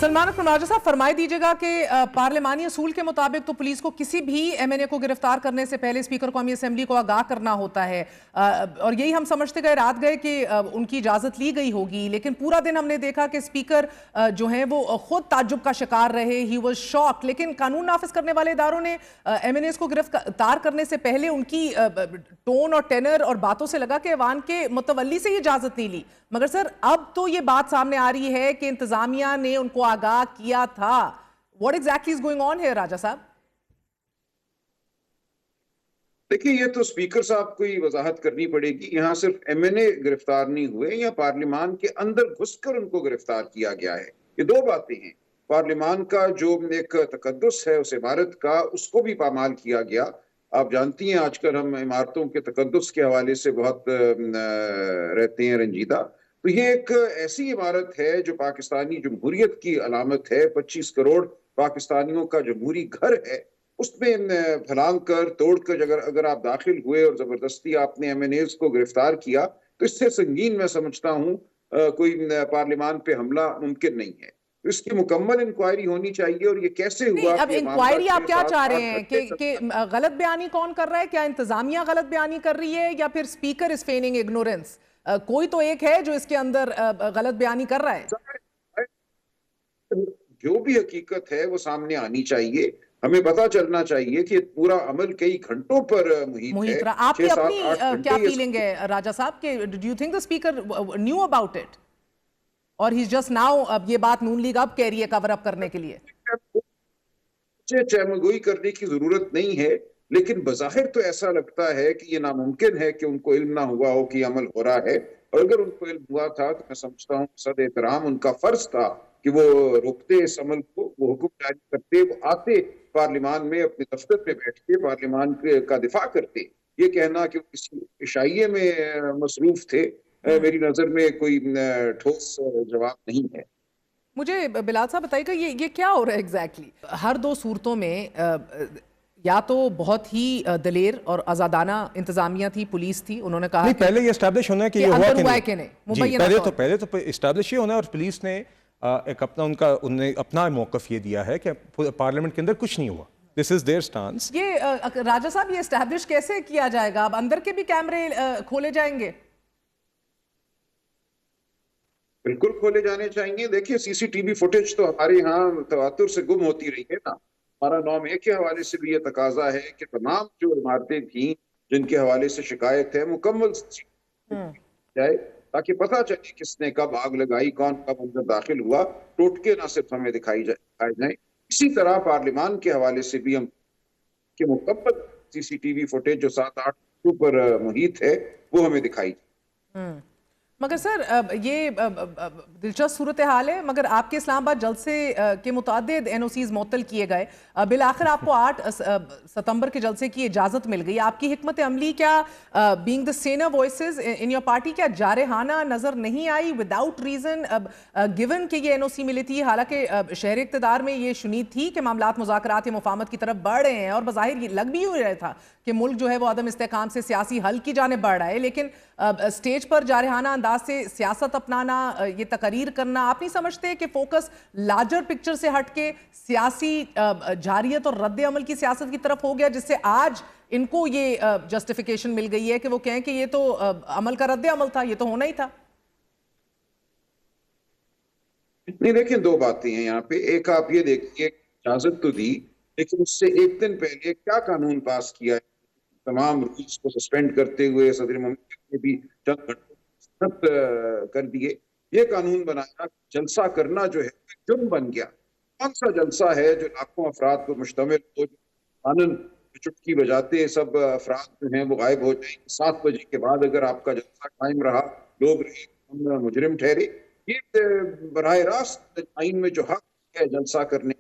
सलमान अकरम राजा साहब फरमाई दीजिएगा कि पार्लिमानी असूल के मुताबिक तो पुलिस को किसी भी एमएनए को गिरफ्तार करने से पहले स्पीकर कौमी असेंबली को आगाह करना होता है, और यही हम समझते गए रात गए कि उनकी इजाज़त ली गई होगी, लेकिन पूरा दिन हमने देखा कि स्पीकर जो हैं वो खुद ताज्जुब का शिकार रहे, ही वाज शॉक। लेकिन कानून नाफिज करने वाले इदारों ने एमएनएस को गिरफ्तार करने से पहले उनकी टोन और टेनर और बातों से लगा कि ऐवान के मुतवल्ली से ही इजाज़त नहीं ली। मगर सर अब तो ये बात सामने आ रही है कि इंतजामिया ने उनको आगाह किया था। What exactly is going on here, राजा साहब? देखिए, ये तो स्पीकर साहब को ही वजाहत करनी पड़ेगी। यहाँ सिर्फ एमएनए गिरफ्तार नहीं हुए, या पार्लियामान के अंदर घुसकर उनको गिरफ्तार किया गया है। ये दो बातें हैं। पार्लियामान का जो एक तकद्दुस है उस इमारत का, उसको भी पामाल किया गया। आप जानती हैं आजकल हम इमारतों के तकद्दुस के हवाले से बहुत रहते हैं रंजीदा। तो ये एक ऐसी इमारत है जो पाकिस्तानी जमहूरियत की अलामत है। 25 करोड़ पाकिस्तानियों का जमहूरी घर है, उसमें फलांग कर तोड़ कर अगर आप दाखिल हुए और जबरदस्ती आपने एमएनएस को गिरफ्तार किया, तो इससे संगीन मैं समझता हूँ कोई पार्लियामान पे हमला मुमकिन नहीं है। तो इसकी मुकम्मल इंक्वायरी होनी चाहिए। और ये कैसे हुआ? अब इंक्वायरी आप क्या चाह रहे हैं कि गलत बयानी कौन कर रहा है? क्या इंतजामिया गलत बयानी कर रही है या फिर स्पीकर इज फेनिंग इग्नोरेंस? कोई तो एक है जो इसके अंदर गलत बयानी कर रहा है। जो भी हकीकत है वो सामने आनी चाहिए। हमें पता चलना चाहिए कि पूरा अमल कई घंटों पर मुहित है। आपकी अपनी क्या फीलिंग है राजा साहब के? Do you think the speaker knew about it और ही जस्ट नाउ अब ये बात नून लीग अब कह रही है कवर अप करने के लिए? चहमगोई करने की जरूरत नहीं है, लेकिन बज़ाहिर तो ऐसा लगता है कि ये नामुमकिन है कि उनको इल्म ना हुआ हो कि अमल हो रहा है। और अगर उनको इल्म हुआ था तो मैं समझता हूँ सद एहतराम उनका फर्ज था कि वो रोकते इस अमल को, वो हुक्म जारी करते, वो आते पार्लियामान में अपने दफ्तर में बैठ के पार्लियामान का दिफा करते। ये कहना कि किसी इशाइये में मसरूफ थे, मेरी नजर में कोई ठोस जवाब नहीं है। मुझे बिलाल साहब बताइएगा ये क्या हो रहा है एग्जैक्टली? हर दो सूरतों में या तो बहुत ही दलेर और आजादाना इंतजामिया थी, पुलिस थी, उन्होंने कहा नहीं, पहले ये एस्टैब्लिश होना है कि ये हुआ कि नहीं। पहले तो एस्टैब्लिश ये होना है, और पुलिस ने एक उन्हें अपना मौकफ ये दिया है कि पार्लियामेंट के अंदर कुछ नहीं हुआ। This is their stance. ये राजा साहब ये एस्टैब्लिश कैसे किया जाएगा? अब अंदर के भी कैमरे खोले जाएंगे? बिल्कुल खोले जाने चाहिए। देखिए, सीसीटीवी फुटेज तो हमारे यहाँ तवातुर से गुम होती रही है ना। हमारा 9 के हवाले से भी ये तकाजा है कि तमाम जो इमारतें थी जिनके हवाले से शिकायत है मुकम्मल जाए, ताकि पता चले किसने कब आग लगाई, कौन कब अंदर दाखिल हुआ। टोटके ना सिर्फ हमें दिखाई जाए। इसी तरह पार्लियामान के हवाले से भी हम कि मुकम्मल सीसीटीवी फुटेज जो 7-8 पर मुहित है वो हमें दिखाई। मगर सर ये दिलचस्प सूरत हाल है। मगर आपके इस्लामाबाद जलसे के मुतादिद एनओसीज मुअत्तल किए गए, बिल आखिर आपको 8 सितंबर के जलसे की इजाज़त मिल गई। आपकी हिकमत अमली क्या, being the saner voices in your party, क्या जारहाना नज़र नहीं आई विदाउट रीज़न, गिवन कि ये एनओसी मिली थी? हालांकि शहर इक़्तिदार में ये शुनीद थी कि मामलात मुज़ाकरात या मुफाहमत की तरफ बढ़ रहे हैं, और बज़ाहिर ये लग भी हो रहा था कि मुल्क जो है वो अदम इस्तेहकाम से सियासी हल की जानिब बढ़ रहा है। लेकिन स्टेज पर जारहाना अंदाज से सियासत अपनाना, ये तकरीर करना, आप नहीं समझते कि फोकस लार्जर पिक्चर से हटके सियासी जारियत और रद्द अमल की सियासत की तरफ हो गया, जिससे आज इनको ये जस्टिफिकेशन मिल गई है कि वो कहें कि ये तो अमल का रद्द अमल था, ये तो होना ही था? नहीं, देखिए, दो बातें हैं यहाँ पे। एक, आप ये देखिए, इजाजत तो दी, लेकिन उससे एक दिन पहले क्या कानून पास किया है? तमाम रूल्स को सस्पेंड करते हुए सदर मुमकिन ने भी चंद घंटों कर दिए। ये कानून बनाया, जलसा करना जो है जुर्म बन गया। कौन सा जलसा है जो लाखों अफराद पर मुश्तमिल हो, कानून चुटकी बजाते सब अफराद जो हैं वो गायब हो जाएंगे? 7 बजे के बाद अगर आपका जलसा कायम रहा, लोग रहे, मुजरिम ठहरे। ये बराह रास्त आइन में जो हक है जलसा करने,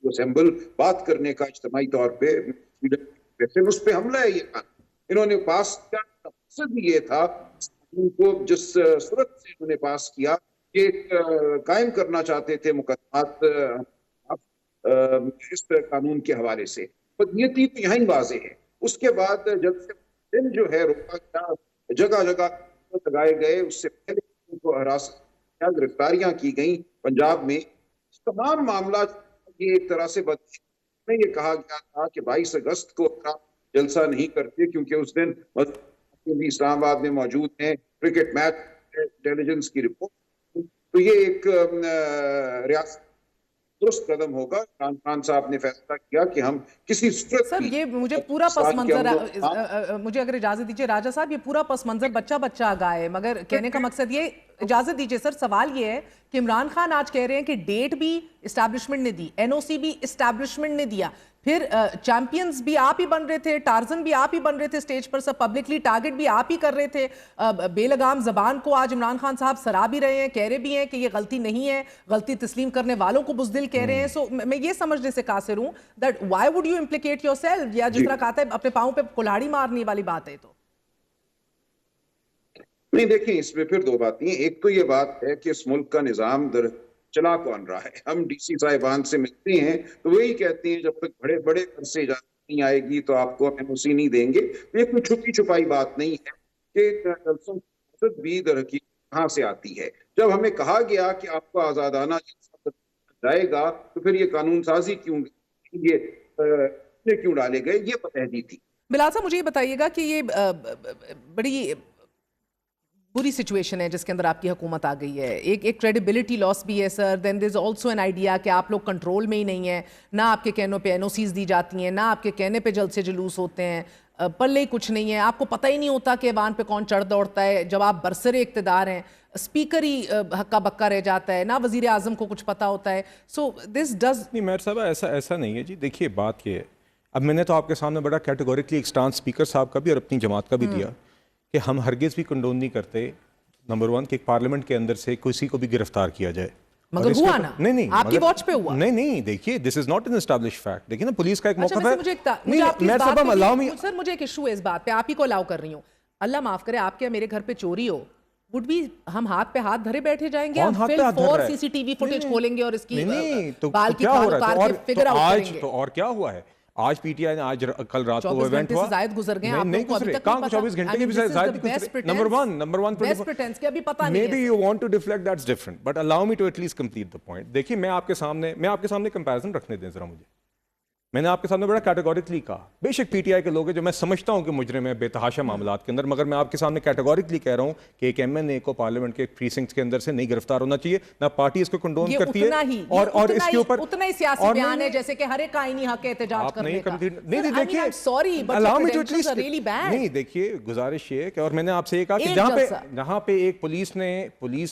असेंबल बात करने का इज्तिमाई तौर पे, उस पे हमला है। ये कानून इन्होंने पास किया, मकसद ये था को जिस सूरत से इन्होंने पास किया कि कायम करना चाहते थे मुकदमात इस कानून के हवाले से। तो नियति तो यहाँ वाज़ेह है। उसके बाद जब से दिन जो है रोका गया, जगह जगह लगाए गए, उससे पहले उनको हिरासत गिरफ्तारियां की गई। पंजाब में तमाम मामला ये एक तरह से में ये कहा गया था कि 22 अगस्त को आप जलसा नहीं करते क्योंकि उस दिन भी इस्लामाबाद में मौजूद हैं, क्रिकेट मैच इंटेलिजेंस की रिपोर्ट, तो ये एक रियासत दुरुस्त कदम होगा। इमरान खान साहब ने फैसला किया कि हम किसी सूरत सर ये मुझे पूरा पस मंजर, मुझे अगर इजाजत दीजिए राजा साहब, ये पूरा पस मंजर बच्चा बच्चा गाए, मगर कहने का मकसद ये, इजाजत दीजिए सर, सवाल ये है कि इमरान खान आज कह रहे हैं कि डेट भी इस्टेब्लिशमेंट ने दी, एनओसी भी इस्टेब्लिशमेंट ने दिया, फिर चैंपियंस भी आप ही बन रहे थे, टार्जन भी आप ही बन रहे थे स्टेज पर, सब पब्लिकली टारगेट भी आप ही कर रहे थे, बेलगाम जबान को आज इमरान खान साहब सराह भी रहे हैं, कह रहे भी हैं कि ये गलती नहीं है, गलती तस्लीम करने वालों को बुज़दिल कह रहे हैं। सो मैं ये समझने से कासिर हूं that why would you implicate yourself, या जिस तरह कहते हैं अपने पांव पे कुल्हाड़ी मारने वाली बात है। तो नहीं, देखिए इसमें फिर दो बातें हैं। एक तो ये बात है कि इस मुल्क का निजाम चला कौन रहा है। हम डीसी साहिबान से मिलते हैं तो वही कहते हैं जब तक बड़े बड़े से इजाजत नहीं आएगी तो आपको एनओसी नहीं देंगे। ये कोई छुपी छुपाई बात नहीं है कि जलसों की इजाजत भी दरहकीकत कहाँ से आती है। जब हमें कहा गया कि आपको आजादाना जाएगा तो फिर ये कानून साजी क्यों डाले गए, ये पतहदी थी। बिलाल साहब मुझे ये बताइएगा कि ये बड़ी बुरी सिचुएशन है जिसके अंदर आपकी हुकूमत आ गई है, एक क्रेडिबिलिटी लॉस भी है sir, then there is also an idea कि आप लोग कंट्रोल में ही नहीं है, ना आपके कहनों पे एनओसीज दी जाती हैं, ना आपके कहने पे जल्द से जुलूस होते हैं, पल्ले ही कुछ नहीं है, आपको पता ही नहीं होता कि ऐवान पे कौन चढ़ दौड़ता है, जब आप बरसरे इक़्तिदार हैं स्पीकर ही हक्का बक्का रह जाता है, ना वज़ीर आज़म को कुछ पता होता है। सो दिस डज नहीं मेयर साहब, ऐसा नहीं है जी। देखिए बात ये है, अब मैंने तो आपके सामने बड़ा कैटेगोरिकली एक स्टांस स्पीकर साहब का भी और अपनी जमात का भी दिया कि हम हरगिज़ भी कंडोन नहीं करते, नंबर वन, कि पार्लियामेंट के अंदर से किसी को भी गिरफ्तार किया जाए। मगर हुआ ना, नहीं आपकी वॉच पे हुआ। नहीं देखिए, this is not an established fact. देखिए ना, पुलिस का एक मौका है। सर मुझे एक इशू है इस बात पे, आप ही को अलाउ कर रही हूँ, अल्लाह माफ करे आपके मेरे घर पे चोरी हो, वुड भी हम हाथ पे हाथ धरे बैठे जाएंगे, हम फिर सीसीटीवी फुटेज खोलेंगे और इसकी बाल की खाल उतार के फिगर आउट करेंगे। तो और क्या हुआ है, आज पीटीआई ने आज कल रात को इवेंट हुआ, जायद गुजर गए, आप नहीं गुजरे, कहां 24 घंटे के भी जायद गुजरे। नंबर वन बेस्ट प्रिटेंस के अभी पता नहीं है। Maybe you want to deflect, that's different, but allow me to at least complete the point. देखिए मैं आपके सामने कंपैरिजन रखने दें जरा मुझे। मैंने आपके सामने बड़ा कैटेगोरिकली कहा, बेशक पीटीआई के लोग हैं जो मैं समझता हूं कि मुजरिम है बेतहाशा मामलात के अंदर, मगर मैं आपके सामने कैटेगोरिकली कह रहा हूं कि एक एमएनए को पार्लियामेंट के प्रीसिंक्ट्स के अंदर से नहीं गिरफ्तार होना चाहिए, ना पार्टी इसको कंडोन करती है, और इसके ऊपर उतना ही सियासी बयान है जैसे कि हर एक आईनी हक है एहतजाज करने का। नहीं देखिए, sorry but credentials are really bad. नहीं देखिए, गुजारिश ये है कि, और मैंने आपसे ये कहा कि जहां पे एक पुलिस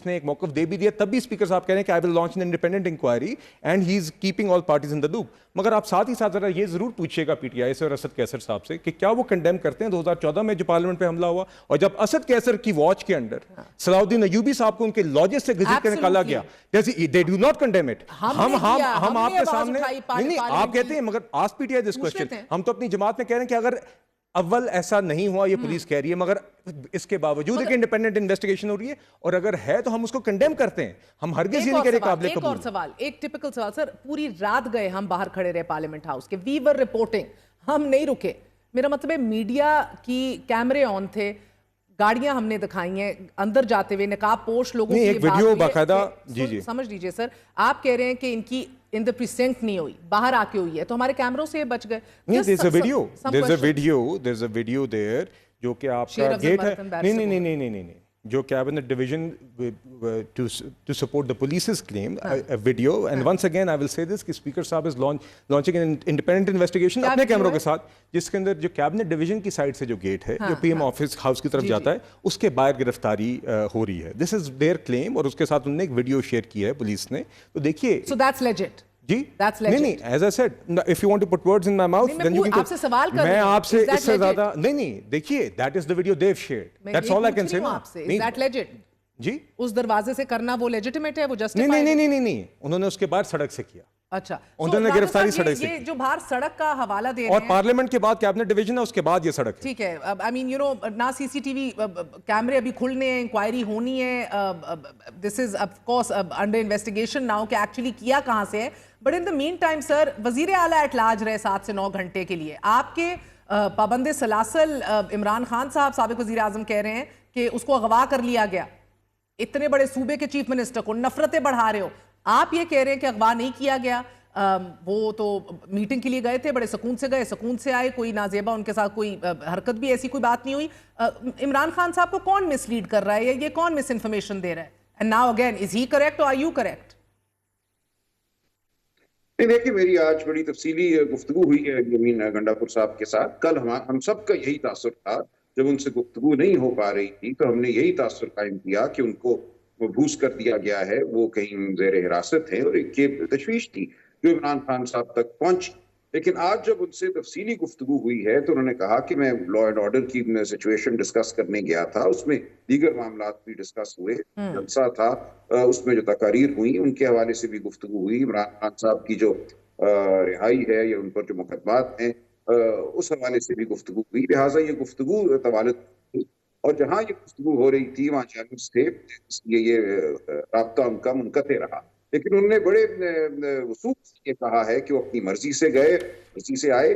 ने एक मौक़िफ़ दे भी दिया, तब भी स्पीकर साहब कह रहे हैं कि I will launch an independent inquiry and he is keeping all parties in the loop. मगर आप साथ ही साथ जरा ये जरूर पूछिएगा पीटीआई से और असद कैसर साहब से कि क्या वो कंडेम करते हैं 2014 में जो पार्लियामेंट पे हमला हुआ, और जब असद कैसर की वॉच के अंडर सलाउद्दीन अय्यूबी साहब को उनके लॉजेस से घसीट कर निकाला गया, they do not condemn it. हम आपके सामने नहीं, आप कहते हैं, मगर आस्क पीटीआई दिस क्वेश्चन, हम तो अपनी जमात में कह रहे हैं कि अगर अव्वल ऐसा नहीं हुआ, ये पुलिस कह रही है, मगर इसके बावजूद एक इंडिपेंडेंट इन्वेस्टिगेशन हो रही है, और अगर है तो हम उसको कंडेम करते हैं, हम हरगिज़ ये नहीं कह रहे काबिल कबूल। एक और सवाल, एक टिपिकल सवाल सर, पूरी रात गए हम बाहर खड़े रहे पार्लियामेंट हाउस के, वी वर रिपोर्टिंग, हम नहीं रुके, मेरा मतलब है मीडिया की कैमरे ऑन थे, गाड़ियां हमने दिखाई हैं अंदर जाते हुए नकाब पोश लोगों की, एक वीडियो बाकायदा, जी समझ लीजिए सर, आप कह रहे हैं कि इनकी इन द प्रीसेंट नहीं हुई, बाहर आके हुई है, तो हमारे कैमरों से बच गए। there's a video there जो कि आपका गेट है, नहीं, जो cabinet division to support the police's claim, a video, and once again I will say this कि स्पीकर साहब is launching an independent investigation अपने कैमरों के साथ, जिसके अंदर जो कैबिनेट डिवीजन की साइड से जो गेट है, जो पीएम ऑफिस हाउस की तरफ जाता है, उसके बाहर गिरफ्तारी हो रही है। दिस इज देयर क्लेम, और उसके साथ उन्होंने एक वीडियो शेयर किया है पुलिस ने, तो देखिए। So that's legit. जी नहीं, as I said, if you want to put words in my mouth, then you can. आपसे सवाल कर रही हूं, मैं आपसे इससे ज्यादा नहीं, देखिए, that is the video they've shared. That's all I can say. Is that legit? जी, उस दरवाजे से करना वो लेजिटिमेट है, वो जस्टिफाइड? नहीं, उन्होंने उसके बाद सड़क से किया। अच्छा, उन्होंने गिरफ्तारी सड़क से, ये जो बाहर सड़क का हवाला दे रहे हैं, और पार्लियामेंट के बाद कैबिनेट डिवीजन है, उसके बाद ये सड़क है। ठीक है, आई मीन यू नो, ना सीसीटीवी कैमरे अभी खुलने हैं, इंक्वायरी होनी है, this is of course under investigation now कि एक्चुअली किया कहां से है, but in the mean time sir, वजीर आला एट लार्ज रहे 7 से 9 घंटे के लिए, आपके पाबंद सलासल इमरान खान साहब साबिक वजीर आजम कह रहे हैं कि उसको अगवा कर लिया गया, इतने बड़े सूबे के चीफ मिनिस्टर को नफरतें बढ़ा रहे हो, آپ یہ کہہ رہے ہیں کہ اغوا نہیں کیا گیا, وہ تو میٹنگ کے لیے گئے تھے, بڑے سکون سے گئے, سکون سے آئے, کوئی نازیبا ان کے ساتھ کوئی حرکت بھی ایسی کوئی بات نہیں ہوئی. عمران خان صاحب کو کون مس لیڈ کر رہا ہے, یہ کون مس انفارمیشن دے رہا ہے؟ And now again is he correct اور آر یو کریکٹ؟ دیکھیے میری آج بڑی تفصیلی گفتگو ہوئی ہے یمین گنڈا پور صاحب کے ساتھ. کل ہم سب کا یہی تاثر تھا, جب ان سے گفتگو نہیں ہو پا رہی تھی تو ہم نے یہی تاثر قائم کیا کہ ان کو مبوس کر دیا گیا ہے, وہ کہیں زیر حراست ہیں, اور ایک یہ تشویش تھی جو عمران خان صاحب تک پہنچی. لیکن آج جب ان سے تفصیلی گفتگو ہوئی ہے تو انہوں نے کہا کہ میں لا اینڈ آرڈر کی سچویشن ڈسکس کرنے گیا تھا, اس میں دیگر معاملات بھی ڈسکس ہوئے, جلسہ تھا, اس میں جو تقاریر ہوئی ان کے حوالے سے بھی گفتگو ہوئی, عمران خان صاحب کی جو رہائی ہے یا ان پر جو مقدمات ہیں اس حوالے سے بھی گفتگو ہوئی. لہٰذا یہ گفتگو طوالت ہوئی, اور جہاں یہ گفتگو ہو رہی تھی وہاں چینلز تھے, اس لیے یہ رابطہ ان کا منقطع رہا. لیکن انہوں نے بڑے وثوق سے یہ کہا ہے کہ وہ اپنی مرضی سے گئے, مرضی سے آئے,